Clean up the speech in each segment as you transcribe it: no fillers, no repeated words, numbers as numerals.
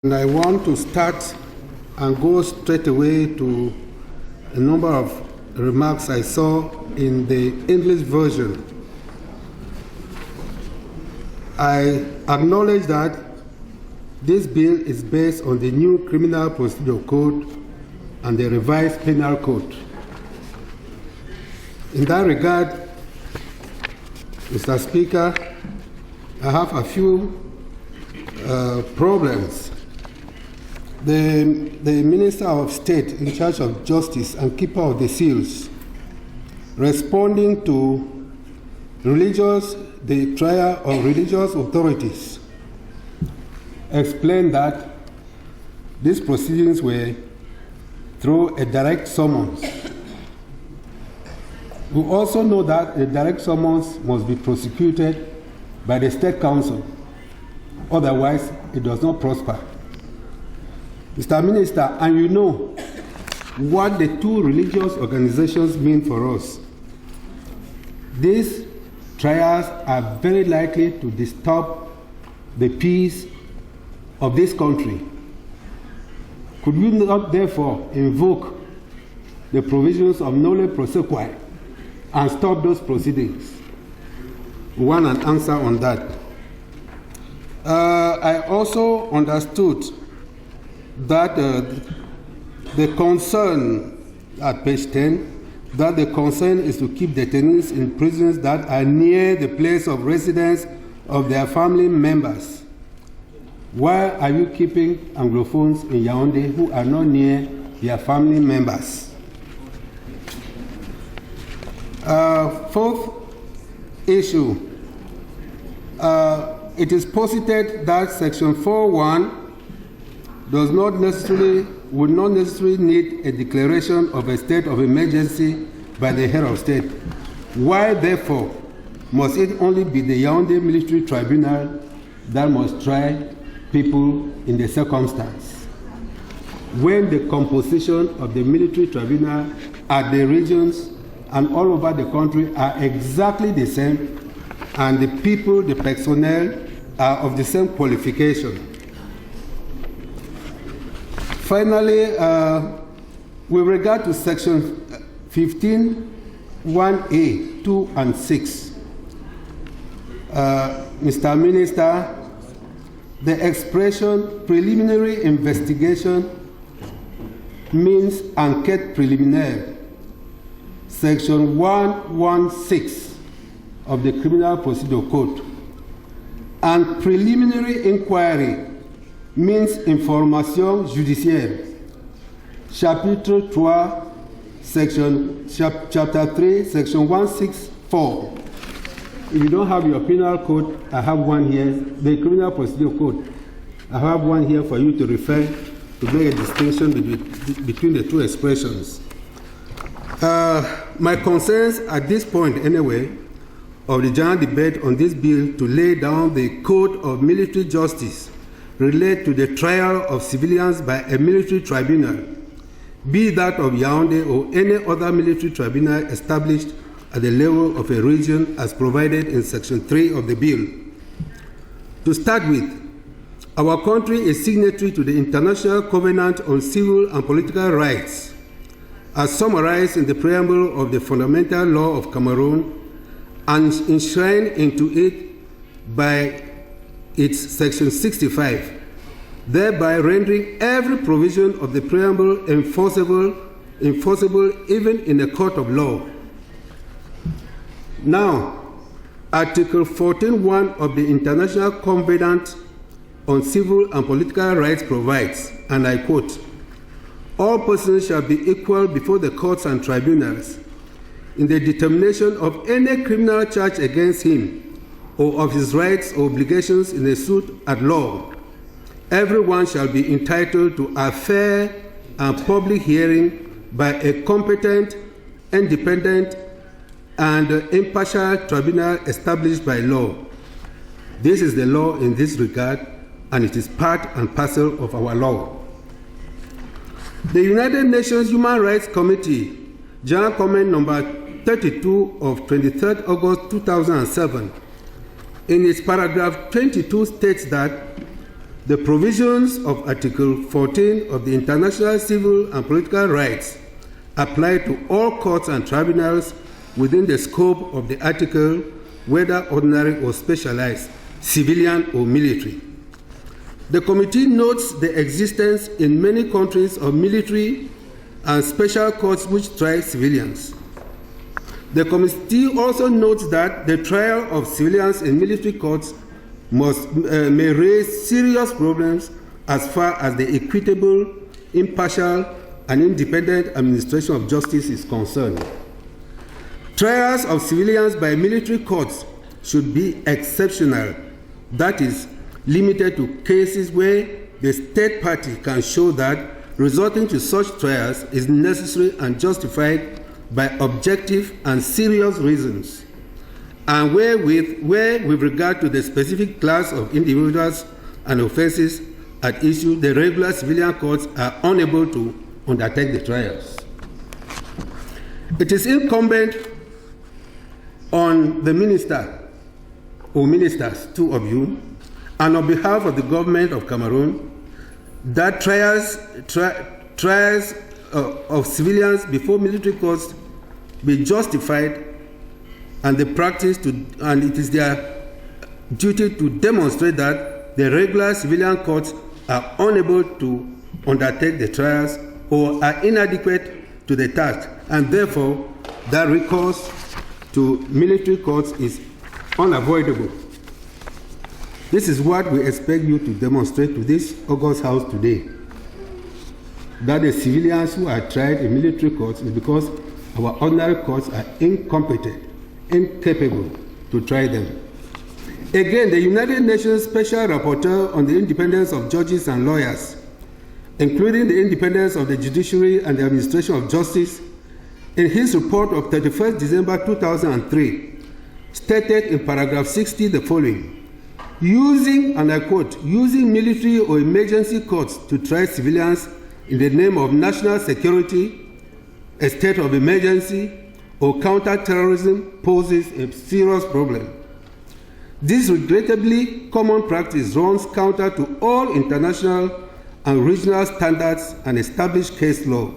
And I want to start and go straight away to a number of remarks I saw in the English version. I acknowledge that this bill is based on the new Criminal Procedure Code and the revised Penal Code. In that regard, Mr. Speaker, I have a few problems. The Minister of State in charge of Justice and Keeper of the Seals, responding to the trial of religious authorities, explained that these proceedings were through a direct summons. We also know that a direct summons must be prosecuted by the State Council, otherwise it does not prosper. Mr. Minister, and you know what the two religious organizations mean for us. These trials are very likely to disturb the peace of this country. Could you not therefore invoke the provisions of nolle prosequi and stop those proceedings? We want an answer on that. I also understood that the concern at page 10, that the concern is to keep detainees in prisons that are near the place of residence of their family members. Why are you keeping Anglophones in Yaounde who are not near their family members? Fourth issue, it is posited that Section 4.1 would not necessarily need a declaration of a state of emergency by the head of state. Why, therefore, must it only be the Yaounde Military Tribunal that must try people in the circumstance, when the composition of the military tribunal at the regions and all over the country are exactly the same, and the people, the personnel, are of the same qualification? Finally, with regard to Section 15(1)(a), 2 and 6, Mr. Minister, the expression preliminary investigation means enquête préliminaire. Section 116 of the Criminal Procedure Code. And preliminary inquiry means information judiciaire. Chapitre 3, chapter 3, section 164. If you don't have your penal code, I have one here, the Criminal Procedure Code. I have one here for you to refer to make a distinction between the two expressions. My concerns at this point, anyway, of the general debate on this bill to lay down the code of military justice relate to the trial of civilians by a military tribunal, be that of Yaounde or any other military tribunal established at the level of a region as provided in Section 3 of the bill. To start with, our country is signatory to the International Covenant on Civil and Political Rights, as summarized in the preamble of the Fundamental Law of Cameroon and enshrined into it by its Section 65, thereby rendering every provision of the preamble enforceable even in a court of law. Now, Article 14.1 of the International Covenant on Civil and Political Rights provides, and I quote, "All persons shall be equal before the courts and tribunals in the determination of any criminal charge against him or of his rights or obligations in a suit at law. Everyone shall be entitled to a fair and public hearing by a competent, independent, and impartial tribunal established by law." This is the law in this regard, and it is part and parcel of our law. The United Nations Human Rights Committee, General Comment number 32 of 23rd August 2007, in its paragraph 22 states that The provisions of Article 14 of the International Civil and Political Rights apply to all courts and tribunals within the scope of the article, whether ordinary or specialized, civilian or military. The committee notes the existence in many countries of military and special courts which try civilians. The committee also notes that the trial of civilians in military courts may raise serious problems as far as the equitable, impartial, and independent administration of justice is concerned. Trials of civilians by military courts should be exceptional, that is, limited to cases where the state party can show that resorting to such trials is necessary and justified by objective and serious reasons, and where with regard to the specific class of individuals and offenses at issue, the regular civilian courts are unable to undertake the trials. It is incumbent on the minister or ministers, two of you, and on behalf of the government of Cameroon, that trials of civilians before military courts be justified, and it is their duty to demonstrate that the regular civilian courts are unable to undertake the trials or are inadequate to the task, and therefore that recourse to military courts is unavoidable. This is what we expect you to demonstrate to this August House today, that the civilians who are tried in military courts is because our ordinary courts are incompetent, incapable to try them. Again, the United Nations Special Rapporteur on the independence of judges and lawyers, including the independence of the judiciary and the administration of justice, in his report of 31st December 2003, stated in paragraph 60 the following: using, and I quote, using military or emergency courts to try civilians in the name of national security, a state of emergency, or counter-terrorism poses a serious problem. This regrettably common practice runs counter to all international and regional standards and established case law.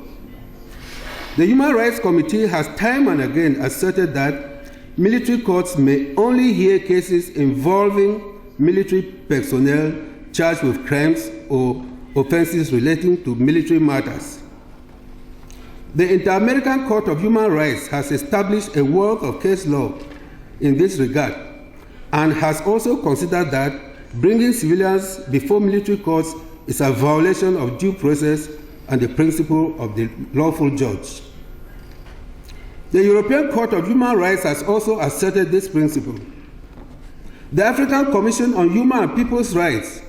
The Human Rights Committee has time and again asserted that military courts may only hear cases involving military personnel charged with crimes or offenses relating to military matters. The Inter-American Court of Human Rights has established a wealth of case law in this regard and has also considered that bringing civilians before military courts is a violation of due process and the principle of the lawful judge. The European Court of Human Rights has also asserted this principle. The African Commission on Human and People's Rights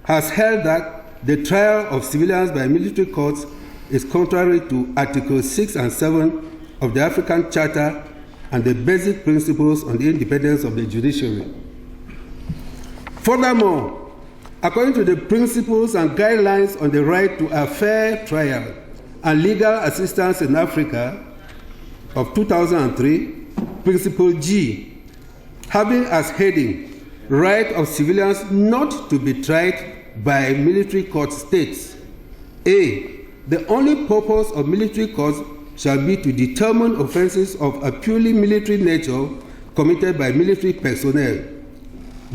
has held that the trial of civilians by military courts is contrary to Articles 6 and 7 of the African Charter and the basic principles on the independence of the judiciary. Furthermore, according to the principles and guidelines on the right to a fair trial and legal assistance in Africa of 2003, Principle G, having as heading, right of civilians not to be tried by military court states, A, the only purpose of military courts shall be to determine offenses of a purely military nature committed by military personnel.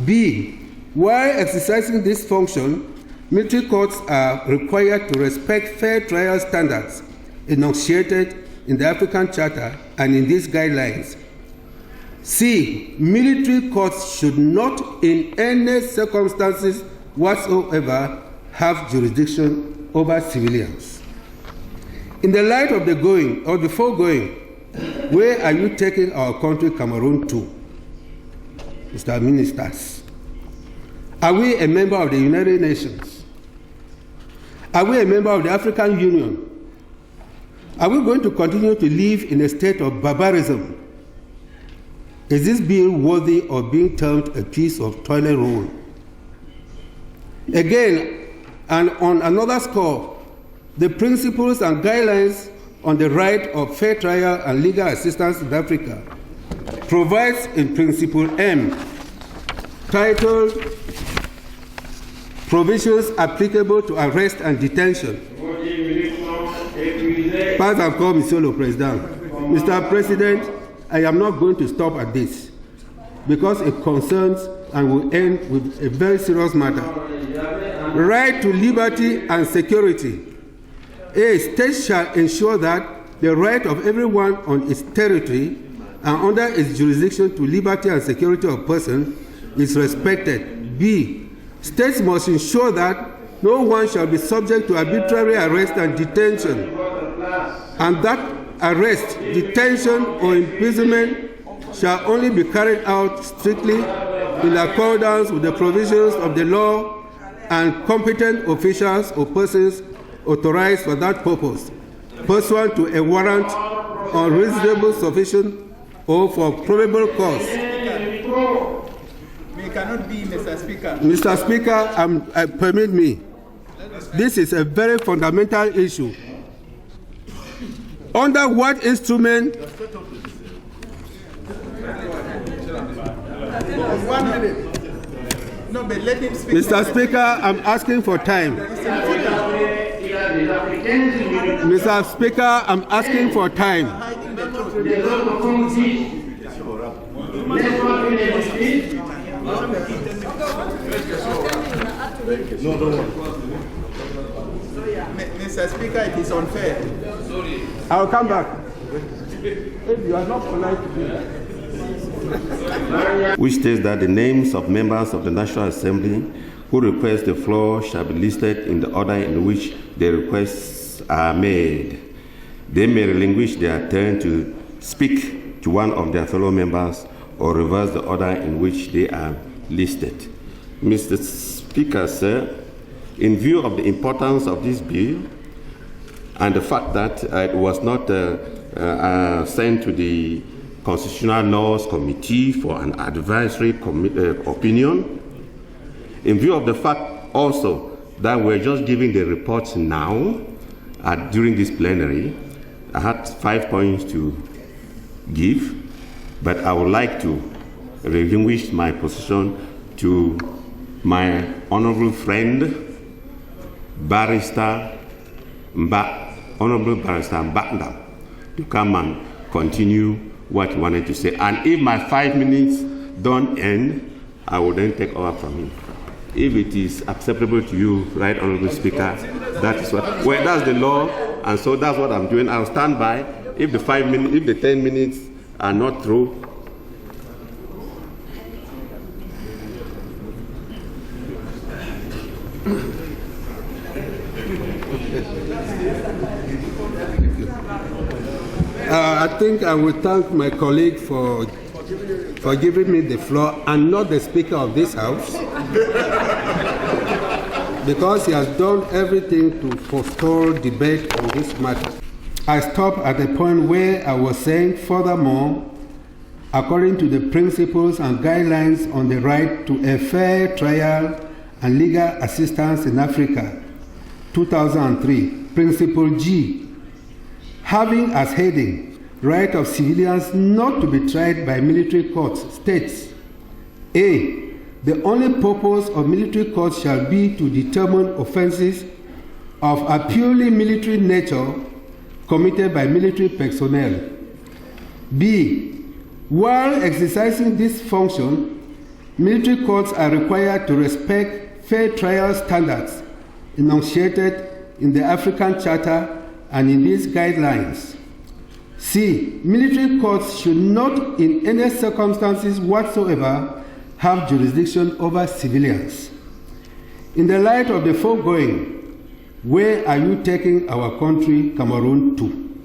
B, while exercising this function, military courts are required to respect fair trial standards enunciated in the African Charter and in these guidelines. C, military courts should not in any circumstances whatsoever have jurisdiction over civilians. In the light of the going, or the foregoing, where are you taking our country, Cameroon, to, Mr. Ministers? Are we a member of the United Nations? Are we a member of the African Union? Are we going to continue to live in a state of barbarism? Is this bill worthy of being termed a piece of toilet roll? Again, and on another score, the principles and guidelines on the right of fair trial and legal assistance in Africa provides in Principle M, titled provisions applicable to arrest and detention. Pas encore, Monsieur le Président. Mr. President, I am not going to stop at this because it concerns and will end with a very serious matter. Right to liberty and security. A state shall ensure that the right of everyone on its territory and under its jurisdiction to liberty and security of person is respected. B. States must ensure that no one shall be subject to arbitrary arrest and detention, and that arrest, detention, or imprisonment shall only be carried out strictly in accordance with the provisions of the law and competent officials or persons authorized for that purpose, pursuant to a warrant on reasonable suspicion or for probable cause. We cannot be, Mr. Speaker. Mr. Speaker, permit me. This is a very fundamental issue. Under what instrument? 1 minute. No, but let him speak. Mr. Speaker, I'm asking for time. Mr. Speaker, I'm asking for time. Mr. Speaker, it is unfair. I'll come back. If you are not polite to do that. Which states that the names of members of the National Assembly who request the floor shall be listed in the order in which the requests are made. They may relinquish their turn to speak to one of their fellow members or reverse the order in which they are listed. Mr. Speaker, sir, in view of the importance of this bill and the fact that it was not sent to the Constitutional Laws Committee for an advisory opinion, in view of the fact also that we're just giving the reports now during this plenary, I had 5 points to give, but I would like to relinquish my position to my honorable friend, Honorable Barrister MBAH-NDAM, to come and continue what he wanted to say. And if my 5 minutes don't end, I will then take over from him. If it is acceptable to you, Right Honorable Speaker, that is what, well, that's the law, and so that's what I'm doing. I'll stand by. If the 5 minutes, if the 10 minutes are not through, I think I will thank my colleague for giving me the floor and not the Speaker of this House, because he has done everything to forestall debate on this matter. I stopped at the point where I was saying, furthermore, according to the principles and guidelines on the right to a fair trial and legal assistance in Africa, 2003, Principle G, having as heading, right of civilians not to be tried by military courts, states, A, the only purpose of military courts shall be to determine offenses of a purely military nature committed by military personnel. B, while exercising this function, military courts are required to respect fair trial standards enunciated in the African Charter and in these guidelines. C, military courts should not in any circumstances whatsoever have jurisdiction over civilians. In the light of the foregoing, where are you taking our country, Cameroon, to?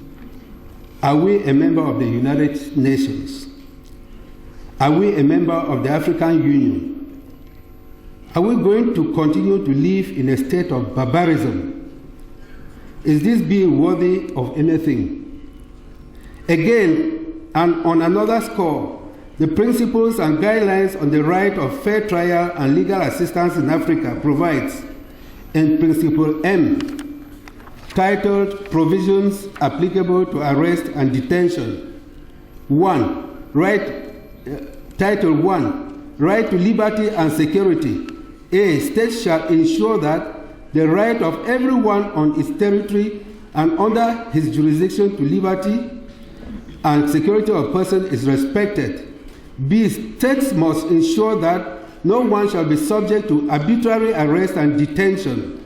Are we a member of the United Nations? Are we a member of the African Union? Are we going to continue to live in a state of barbarism? Is this bill worthy of anything? Again, and on another score, the principles and guidelines on the right of fair trial and legal assistance in Africa provides, in Principle M, titled Provisions Applicable to Arrest and Detention, Title 1, Right to Liberty and Security, A, states shall ensure that the right of everyone on its territory and under his jurisdiction to liberty and security of person is respected. B, states must ensure that no one shall be subject to arbitrary arrest and detention,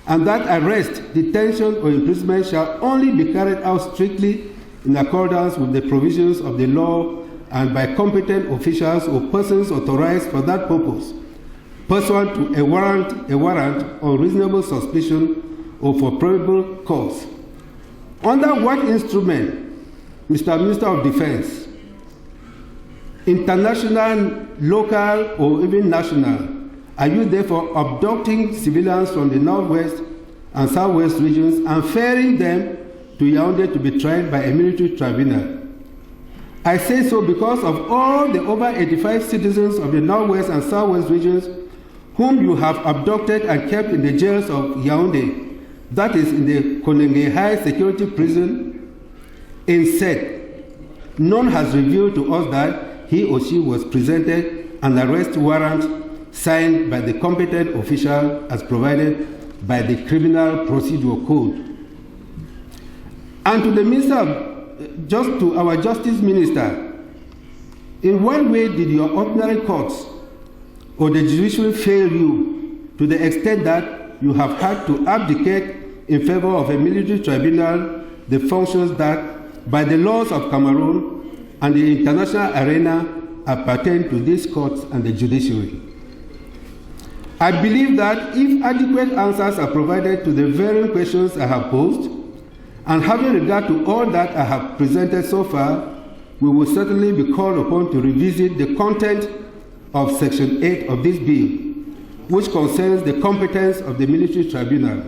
and that arrest, detention, or imprisonment shall only be carried out strictly in accordance with the provisions of the law and by competent officials or persons authorized for that purpose, pursuant to a warrant on reasonable suspicion or for probable cause. Under what instrument, Mr. Minister of Defense, international, local, or even national, are you therefore abducting civilians from the northwest and southwest regions and ferrying them to Yaounde to be tried by a military tribunal? I say so because of all the over 85 citizens of the northwest and southwest regions whom you have abducted and kept in the jails of Yaounde, that is in the Konenge High Security Prison. Instead, none has revealed to us that he or she was presented an arrest warrant signed by the competent official as provided by the Criminal Procedure Code. And to the Minister, to our Justice Minister, in what way did your ordinary courts or the judiciary fail you to the extent that you have had to abdicate in favor of a military tribunal the functions that, by the laws of Cameroon and the international arena, appertain to these courts and the judiciary? I believe that if adequate answers are provided to the varying questions I have posed, and having regard to all that I have presented so far, we will certainly be called upon to revisit the content of Section 8 of this bill, which concerns the competence of the military tribunal.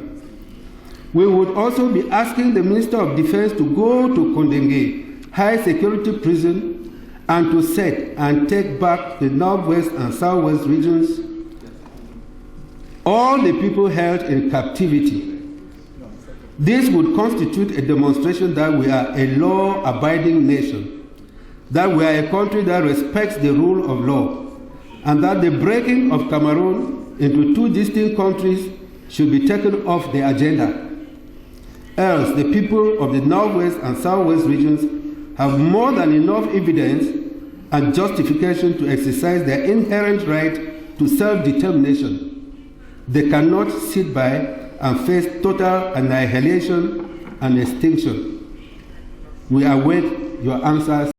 We would also be asking the Minister of Defense to go to Konenge High Security Prison and to set and take back the northwest and southwest regions all the people held in captivity. This would constitute a demonstration that we are a law-abiding nation, that we are a country that respects the rule of law, and that the breaking of Cameroon into two distinct countries should be taken off the agenda. Else, the people of the northwest and southwest regions have more than enough evidence and justification to exercise their inherent right to self-determination. They cannot sit by and face total annihilation and extinction. We await your answers.